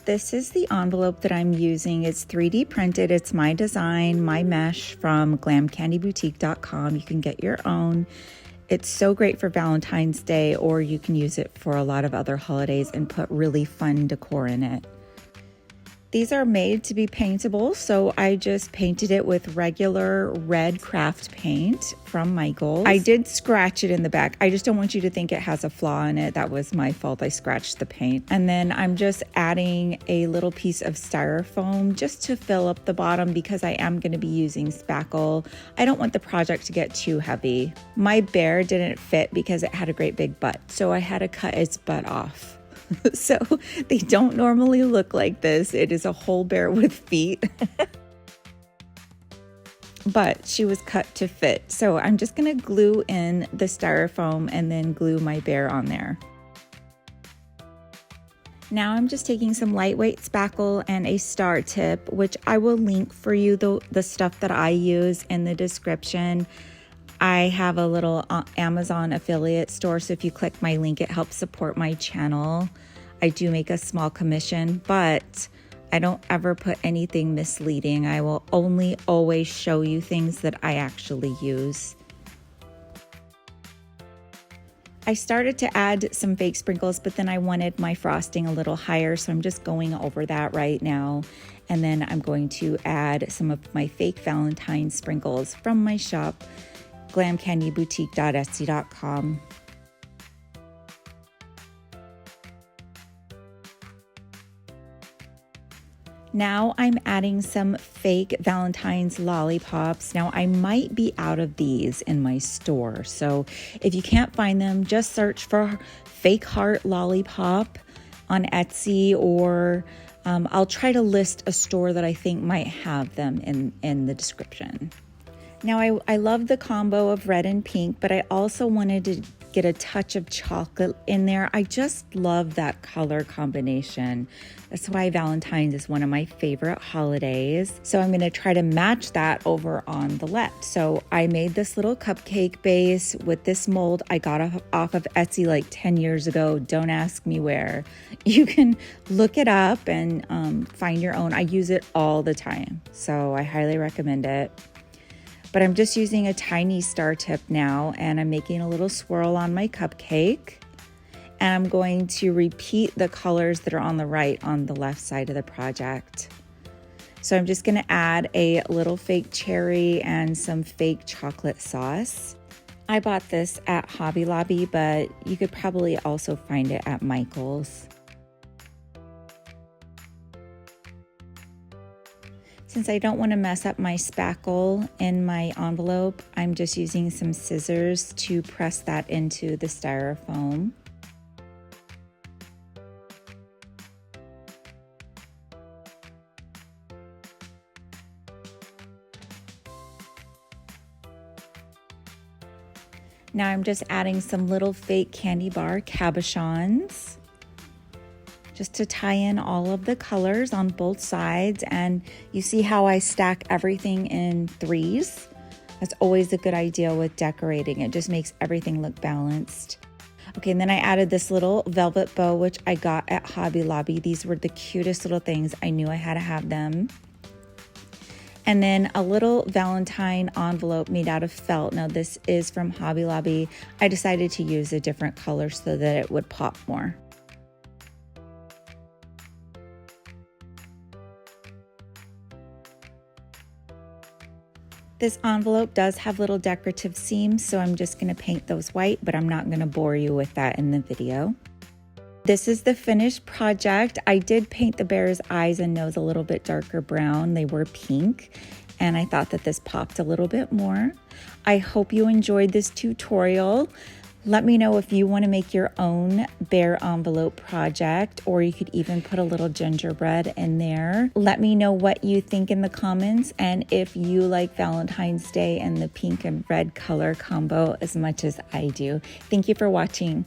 This is the envelope that I'm using. It's 3D printed. It's my design, my mesh from glamcandyboutique.com. You can get your own. It's so great for Valentine's Day, or you can use it for a lot of other holidays and put really fun decor in it. These are made to be paintable, so I just painted it with regular red craft paint from Michaels. I did scratch it in the back. I just don't want you to think it has a flaw in it. That was my fault. I scratched the paint. And then I'm just adding a little piece of styrofoam just to fill up the bottom because I am going to be using spackle. I don't want the project to get too heavy. My bear didn't fit because it had a great big butt, so I had to cut its butt off. So they don't normally look like this. It is a whole bear with feet. But she was cut to fit. So I'm just going to glue in the styrofoam and then glue my bear on there. Now I'm just taking some lightweight spackle and a star tip, which I will link for you the stuff that I use in the description. I have a little Amazon affiliate store, so if you click my link, it helps support my channel. I do make a small commission, but I don't ever put anything misleading. I will only always show you things that I actually use. I started to add some fake sprinkles, but then I wanted my frosting a little higher, so I'm just going over that right now. And then I'm going to add some of my fake Valentine sprinkles from my shop, glamcandyboutique.etsy.com. Now I'm adding some fake Valentine's lollipops. Now I might be out of these in my store, so if you can't find them, just search for fake heart lollipop on Etsy, or I'll try to list a store that I think might have them in the description. Now I love the combo of red and pink, but I also wanted to get a touch of chocolate in there. I just love that color combination. That's why Valentine's is one of my favorite holidays. So I'm going to try to match that over on the left. So I made this little cupcake base with this mold I got off of Etsy like 10 years ago. Don't ask me where. You can look it up and find your own. I use it all the time, so I highly recommend it. But I'm just using a tiny star tip now, and I'm making a little swirl on my cupcake. And I'm going to repeat the colors that are on the right on the left side of the project. So I'm just going to add a little fake cherry and some fake chocolate sauce. I bought this at Hobby Lobby, but you could probably also find it at Michaels. Since I don't want to mess up my spackle in my envelope, I'm just using some scissors to press that into the styrofoam. Now I'm just adding some little fake candy bar cabochons, just to tie in all of the colors on both sides. And you see how I stack everything in threes? That's always a good idea with decorating. It just makes everything look balanced. Okay, and then I added this little velvet bow, which I got at Hobby Lobby. These were the cutest little things. I knew I had to have them. And then a little Valentine envelope made out of felt. Now this is from Hobby Lobby. I decided to use a different color so that it would pop more. This envelope does have little decorative seams, so I'm just going to paint those white, but I'm not going to bore you with that in the video. This is the finished project. I did paint the bear's eyes and nose a little bit darker brown. They were pink, and I thought that this popped a little bit more. I hope you enjoyed this tutorial. Let me know if you want to make your own bear envelope project, or you could even put a little gingerbread in there. Let me know what you think in the comments, and if you like Valentine's Day and the pink and red color combo as much as I do. Thank you for watching.